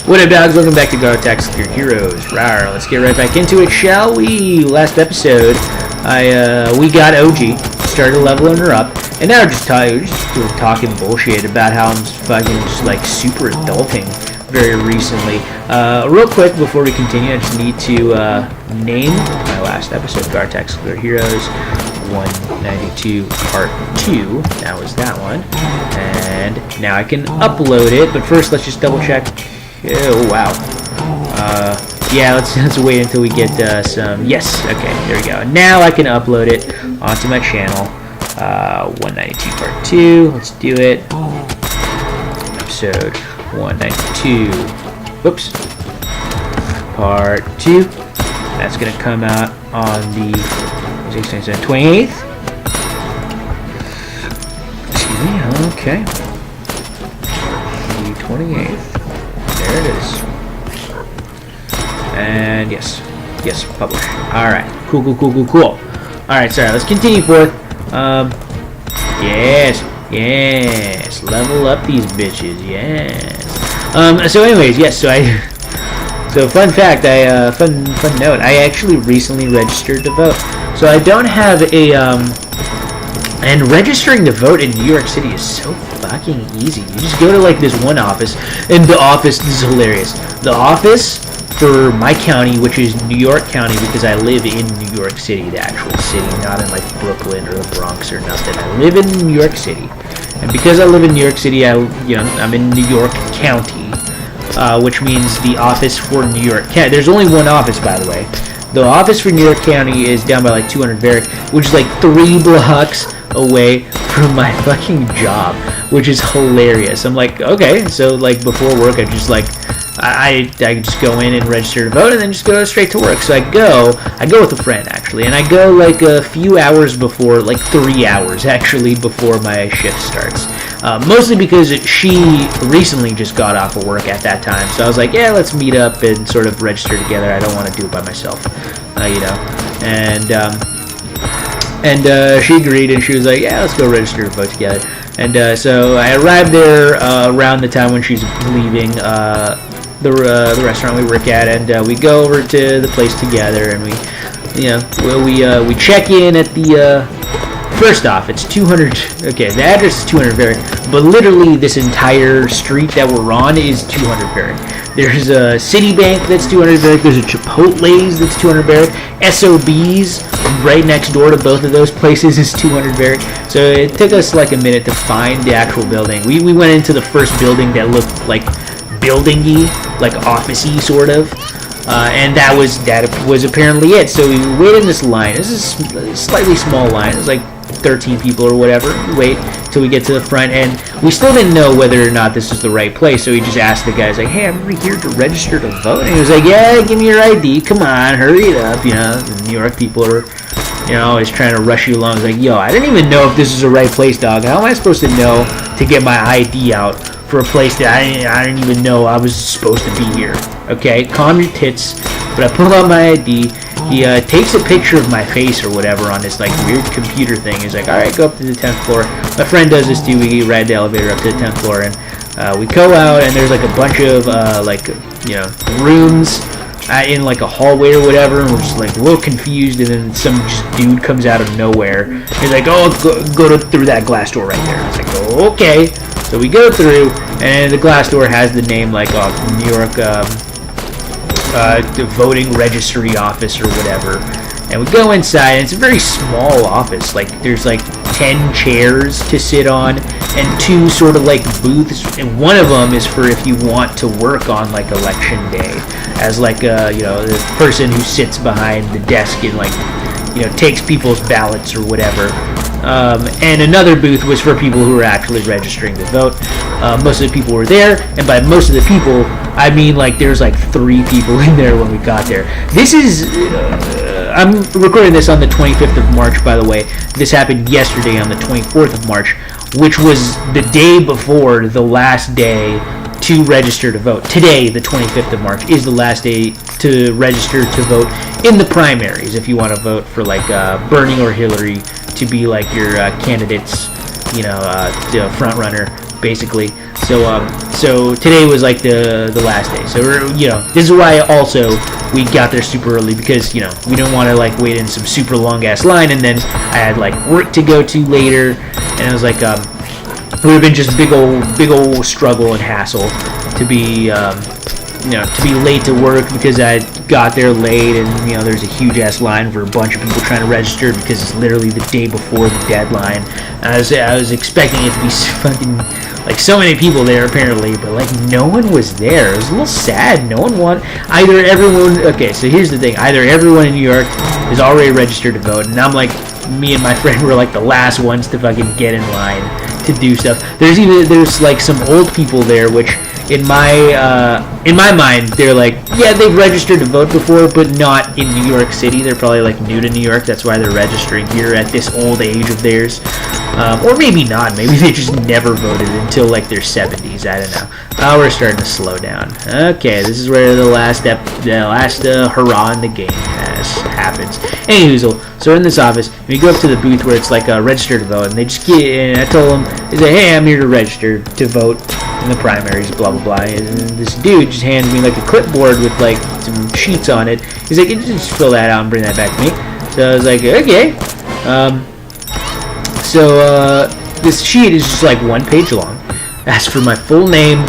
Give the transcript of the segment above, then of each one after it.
What up, dogs? Welcome back to Garo Your Heroes. Rawr, let's get right back into it, shall we? Last episode, we got OG, started leveling her up, and now we're just talking bullshit about how I'm fucking just like super adulting very recently. Real quick before we continue, I just need to name my last episode, Garo Your Heroes 192 Part 2. That was that one, and now I can upload it. But first, let's just double check. Oh wow. Yeah, let's wait until we get some. Yes, okay, there we go. Now I can upload it onto my channel. 192 Part 2. Let's do it. Episode 192. Whoops. Part 2. That's gonna come out on the 28th. Excuse me. Okay. The 28th. There it is. And yes, publish. Alright, cool. Alright, sorry, let's continue forth. Yes, level up these bitches, yes. So anyways, yes, so fun fact, fun note, I actually recently registered to vote. So I don't have and registering to vote in New York City is so fucking easy. You just go to like this one office, and the office, this is hilarious. The office for my county, which is New York County, because I live in New York City, the actual city, not in like Brooklyn or the Bronx or nothing. I live in New York City, and because I live in New York City, I'm in New York County, which means the office for New York County. There's only one office, by the way. The office for New York County is down by like 200 Barrack, which is like 3 blocks away from my fucking job, which is hilarious. I'm like, okay, so like before work, I just like I just go in and register to vote, and then just go straight to work. So I go with a friend actually, and I go like a few hours before, like 3 hours actually before my shift starts. Mostly because she recently just got off of work at that time, so I was like, yeah, let's meet up and sort of register together. I don't want to do it by myself, and she agreed, and she was like, yeah, let's go register to vote together. And so I arrived there around the time when she's leaving the restaurant we work at, and we go over to the place together, and we check in at the first off, it's 200. Okay, the address is 200 Barrack, but literally this entire street that we're on is 200 Barrack. There's a Citibank that's 200 Barrack. There's a Chipotle's that's 200 Barrack. SOB's right next door to both of those places is 200 Barrack. So it took us like a minute to find the actual building. We went into the first building that looked like building-y, like office-y sort of. And that was apparently it. So we waited in this line. This is a slightly small line. It was like 13 people or whatever. We wait till we get to the front, and we still didn't know whether or not this was the right place. So we just asked the guy, like, "Hey, I'm here to register to vote." And he was like, "Yeah, give me your ID. Come on, hurry it up." The New York people are, always trying to rush you along. It's like, yo, I didn't even know if this is the right place, dog. How am I supposed to know to get my ID out for a place that I didn't even know I was supposed to be here? Okay, calm your tits. But I pull out my ID. He takes a picture of my face or whatever on this like weird computer thing. He's like, all right, go up to the 10th floor. My friend does this too. We ride the elevator up to the 10th floor, and we go out, and there's like a bunch of rooms in like a hallway or whatever, and we're just like a little confused. And then some just dude comes out of nowhere. He's like, oh, go through that glass door right there. I was like, oh, okay. So we go through, and the glass door has the name like New York the voting registry office or whatever. And we go inside, and it's a very small office. Like there's like 10 chairs to sit on, and 2 sort of like booths, and one of them is for if you want to work on like election day as like the person who sits behind the desk and like takes people's ballots or whatever. And another booth was for people who were actually registering to vote. Most of the people were there, and by most of the people, I mean like there's like 3 people in there when we got there. This is, I'm recording this on the 25th of March, by the way. This happened yesterday on the 24th of March, which was the day before the last day to register to vote. Today, the 25th of March, is the last day to register to vote in the primaries if you want to vote for like Bernie or Hillary to be like your candidates, front runner. basically. So today was like the last day. So this is why also we got there super early, because we didn't want to like wait in some super long ass line, and then I had like work to go to later, and it was like it would have been just big old struggle and hassle to be to be late to work because I got there late, and there's a huge ass line for a bunch of people trying to register because it's literally the day before the deadline. And I was expecting it to be fucking like so many people there apparently, but like no one was there. It was a little sad. No one okay, so here's the thing. Either everyone in New York is already registered to vote, and I'm like, me and my friend were like the last ones to fucking get in line to do stuff. There's like some old people there, which in my mind they're like, yeah, they've registered to vote before, but not in New York City. They're probably like new to New York. That's why they're registering here at this old age of theirs, or maybe not. Maybe they just never voted until like their 70s. I don't know. We're starting to slow down. Okay, this is where the last hurrah in the game happens. Anyhoozle, so we're in this office, and we go up to the booth where it's like register to vote, and they just and I told them, they say, hey, I'm here to register to vote in the primaries, blah blah blah. And this dude just hands me like a clipboard with like some sheets on it. He's like, just fill that out and bring that back to me. So I was like, okay. This sheet is just like 1 page long. Asks for my full name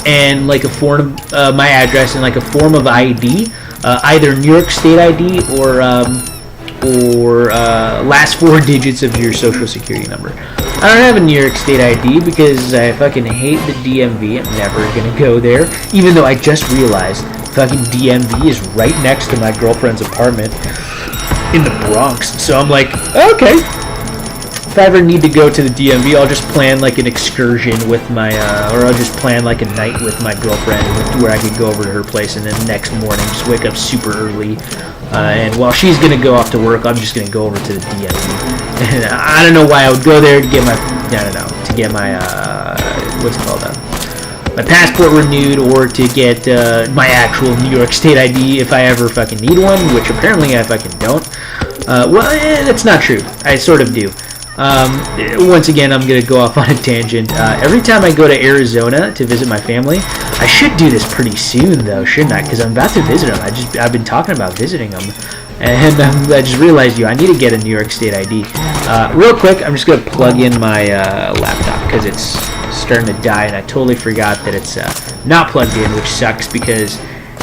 and like a form of my address and like a form of ID, either New York State ID or last 4 digits of your social security number. I don't have a New York State ID because I fucking hate the DMV. I'm never gonna go there, even though I just realized fucking DMV is right next to my girlfriend's apartment in the Bronx. So I'm like, okay, if I ever need to go to the DMV, I'll just plan like an excursion with my, or I'll just plan like a night with my girlfriend where I could go over to her place, and then next morning just wake up super early. And while she's gonna go off to work, I'm just gonna go over to the DMV. And I don't know why I would go there to get my, what's it called, my passport renewed, or to get my actual New York State ID if I ever fucking need one, which apparently I fucking don't. That's not true. I sort of do. Once again, I'm going to go off on a tangent. Every time I go to Arizona to visit my family, I should do this pretty soon, though, shouldn't I? Because I'm about to visit them. I've been talking about visiting them. And I just realized, I need to get a New York State ID. Real quick, I'm just going to plug in my laptop because it's starting to die, and I totally forgot that it's not plugged in, which sucks because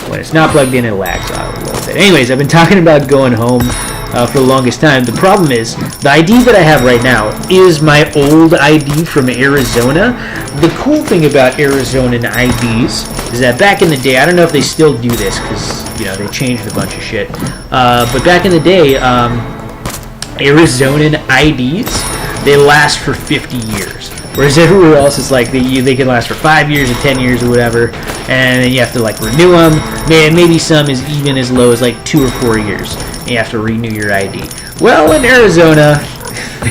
when it's not plugged in, it lags out a little bit. Anyways, I've been talking about going home for the longest time. The problem is, the ID that I have right now is my old ID from Arizona. The cool thing about Arizonan IDs is that back in the day, I don't know if they still do this because, they changed a bunch of shit. But back in the day, Arizonan IDs, they last for 50 years. Whereas everywhere else, it's like they can last for 5 years or 10 years or whatever, and then you have to like renew them. Maybe some is even as low as like 2 or 4 years. And you have to renew your ID. Well, in Arizona,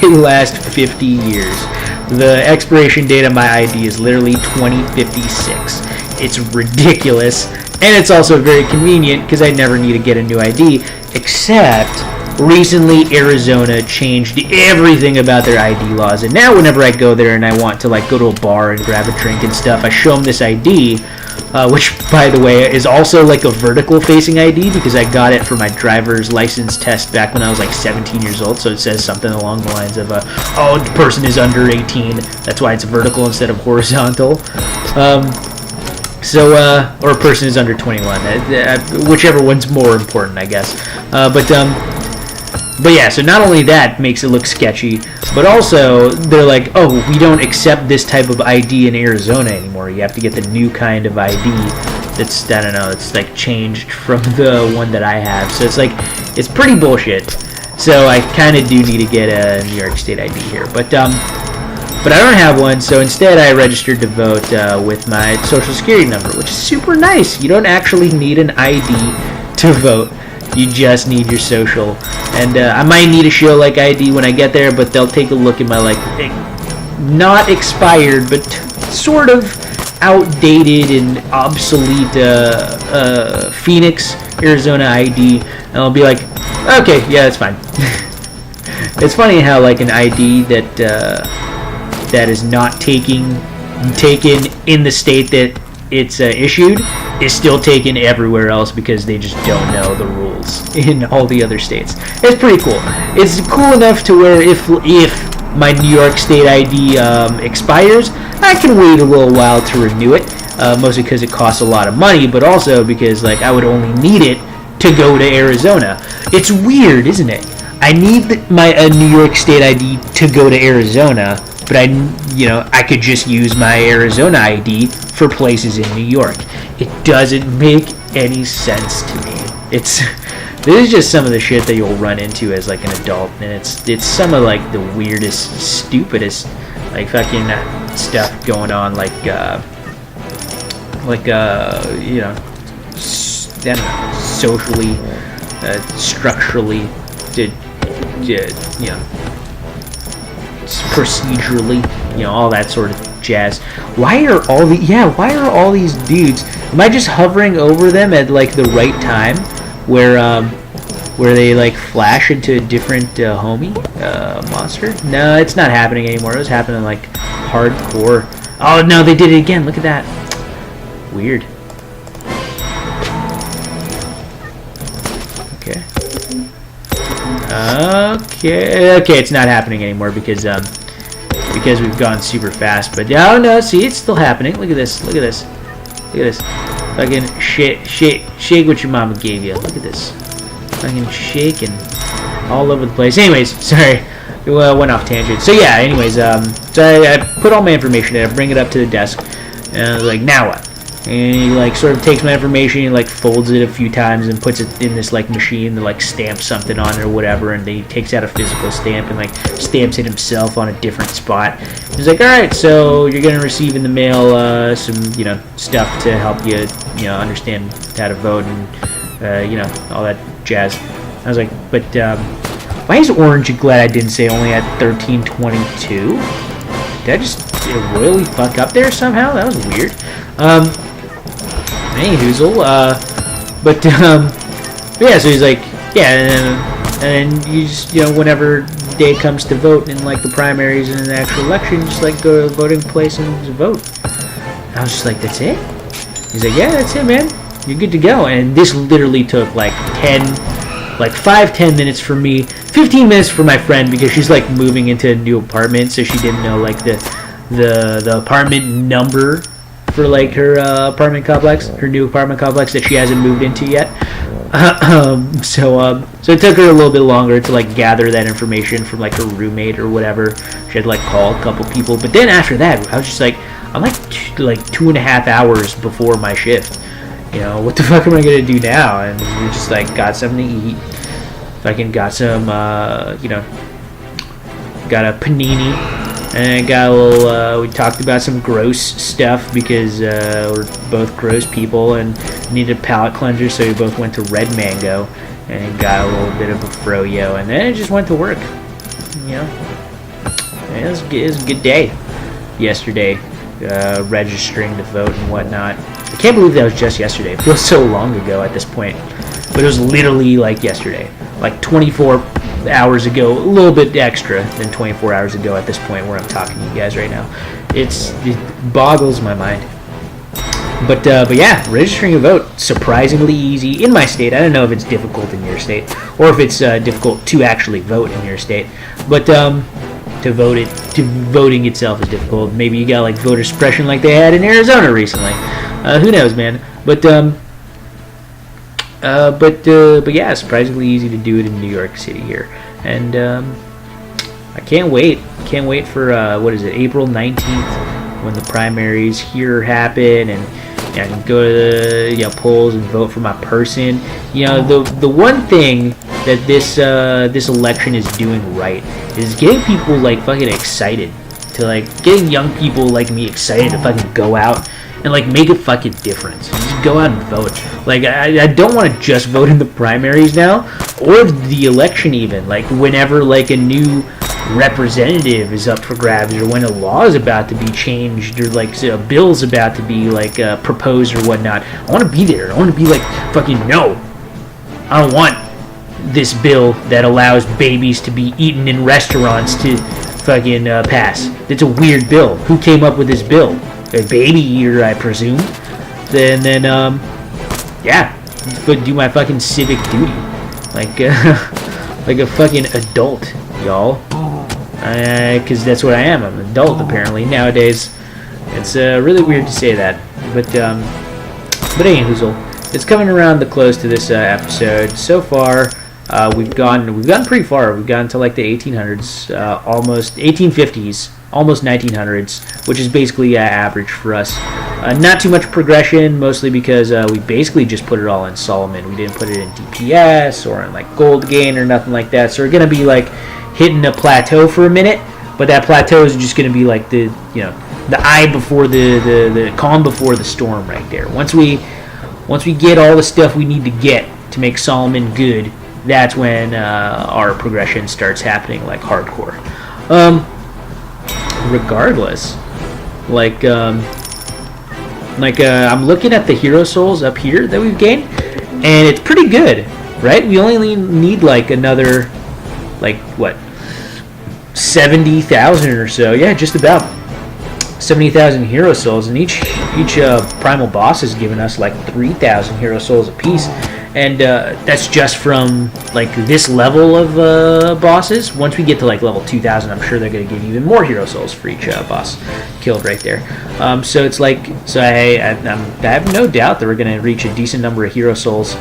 they last 50 years. The expiration date of my ID is literally 2056. It's ridiculous, and it's also very convenient because I never need to get a new ID, except recently Arizona changed everything about their ID laws, and now whenever I go there and I want to like go to a bar and grab a drink and stuff, I show them this ID, which by the way is also like a vertical facing ID because I got it for my driver's license test back when I was like 17 years old, so it says something along the lines of oh, the person is under 18, that's why it's vertical instead of horizontal. Or a person is under 21, whichever one's more important, I guess. But yeah, so not only that makes it look sketchy, but also they're like, oh, we don't accept this type of ID in Arizona anymore. You have to get the new kind of ID that's, I don't know, it's like changed from the one that I have. So it's like, it's pretty bullshit. So I kind of do need to get a New York State ID here. But I don't have one, so instead I registered to vote with my social security number, which is super nice. You don't actually need an ID to vote. You just need your social. And I might need a show like ID when I get there, but they'll take a look at my like not expired but sort of outdated and obsolete Phoenix, Arizona ID, and I'll be like, okay, yeah, that's fine. It's funny how like an ID that is not taking taken in the state that it's issued is still taken everywhere else because they just don't know the rules in all the other states. It's pretty cool. It's cool enough to where if my New York State ID expires, I can wait a little while to renew it, mostly because it costs a lot of money, but also because like I would only need it to go to Arizona. It's weird, isn't it? I need my New York State ID to go to Arizona, but I could just use my Arizona ID for places in New York. It doesn't make any sense to me. This is just some of the shit that you'll run into as like an adult, and it's some of like the weirdest, stupidest, like fucking stuff going on, like I don't know, socially, structurally, procedurally, all that sort of jazz. Why are all these dudes? Am I just hovering over them at like the right time, where they like flash into a different homie monster? No, it's not happening anymore. It was happening like hardcore. Oh no, they did it again. Look at that. Weird. Okay. Okay, it's not happening anymore because we've gone super fast. But oh no, see, it's still happening. Look at this. Look at this. Look at this. Fucking shake what your mama gave you. Look at this. Fucking shaking all over the place. Anyways, sorry, went off tangent. So yeah, anyways, so I put all my information in. I bring it up to the desk, and I was like, now what? And he like sort of takes my information, he like folds it a few times and puts it in this like machine to like stamp something on it or whatever, and then he takes out a physical stamp and like stamps it himself on a different spot. He's like, alright, so you're gonna receive in the mail some stuff to help you understand how to vote and all that jazz. I was like, but why is Orange glad I didn't say only at 1322? Did I just royally fuck up there somehow? That was weird. Hey, Hoozle, but yeah, so he's like, yeah, and you just, whenever day comes to vote in, like, the primaries and the actual election, just, like, go to the voting place and just vote. I was just like, that's it? He's like, yeah, that's it, man. You're good to go. And this literally took, like, 5-10 minutes for me, 15 minutes for my friend, because she's, like, moving into a new apartment, so she didn't know, like, the apartment number for like her apartment complex, her new apartment complex that she hasn't moved into yet. So it took her a little bit longer to like gather that information from like her roommate or whatever. She had to like call a couple people, but then after that, I was just like, I'm like 2.5 hours before my shift. What the fuck am I gonna do now? And we just like got something to eat. Fucking got some, got a panini. And got a little, we talked about some gross stuff because we're both gross people and needed a palate cleanser, so we both went to Red Mango and got a little bit of a froyo, and then it just went to work. It was a good day yesterday, registering to vote and whatnot. I can't believe that was just yesterday. It feels so long ago at this point, but it was literally like yesterday, like 24 hours ago, a little bit extra than 24 hours ago at this point where I'm talking to you guys right now. It boggles my mind. But yeah, registering a vote, surprisingly easy in my state. I don't know if it's difficult in your state or if it's difficult to actually vote in your state. But voting itself is difficult. Maybe you got like voter suppression like they had in Arizona recently. Who knows, man? But yeah, surprisingly easy to do it in New York City here, and I can't wait. Can't wait for April 19th when the primaries here happen, and I can go to the polls and vote for my person. The one thing that this election is doing right is getting people like fucking excited, getting young people like me excited to fucking go out and like make a fucking difference. Just go out and vote. Like I don't want to just vote in the primaries now or the election even. Like whenever like a new representative is up for grabs or when a law is about to be changed or like a bill's about to be like proposed or whatnot. I want to be there. I want to be like fucking no. I don't want this bill that allows babies to be eaten in restaurants to fucking pass. It's a weird bill. Who came up with this bill? A baby eater, I presume. Then yeah, but do my fucking civic duty, like like a fucking adult, y'all. Because that's what I am. I'm an adult apparently nowadays. It's really weird to say that, but anyhoozle, it's coming around the close to this episode. So far, we've gone pretty far. We've gotten to like the 1800s, almost 1850s, almost 1900s, which is basically average for us. Not too much progression, mostly because we basically just put it all in Solomon. We didn't put it in DPS or in like Gold Gain or nothing like that. So we're gonna be like hitting a plateau for a minute, but that plateau is just gonna be like the eye before the calm before the storm right there. Once we get all the stuff we need to get to make Solomon good, that's when our progression starts happening like hardcore. Regardless, I'm looking at the hero souls up here that we've gained, and it's pretty good, right? We only need like another, like what, 70,000 or so. Yeah, just about 70,000 hero souls, and each primal boss has given us like 3,000 hero souls apiece, and that's just from like this level of bosses. Once we get to like level 2,000, I'm sure they're going to give even more hero souls for each boss killed right there. So it's like, so I have no doubt that we're going to reach a decent number of hero souls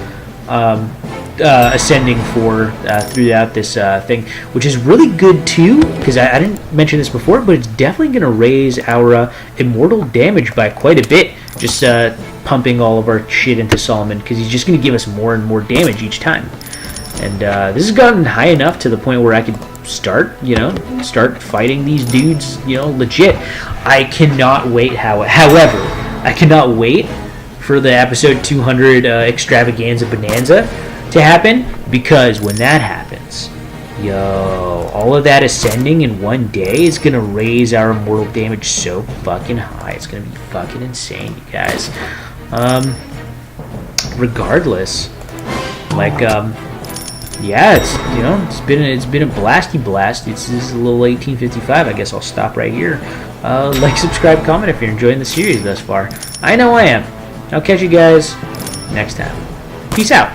ascending for throughout this thing, which is really good too, because I didn't mention this before, but it's definitely going to raise our immortal damage by quite a bit, just pumping all of our shit into Solomon, because he's just going to give us more and more damage each time. And this has gotten high enough to the point where I could start fighting these dudes, legit. I cannot wait. However, I cannot wait for the episode 200 extravaganza bonanza to happen, because when that happens, all of that ascending in one day is gonna raise our immortal damage so fucking high. It's gonna be fucking insane, you guys. Regardless, like yeah, it's been a blasty blast. This is a little 1855. I guess I'll stop right here. Like, subscribe, comment if you're enjoying the series thus far. I know I am. I'll catch you guys next time. Peace out.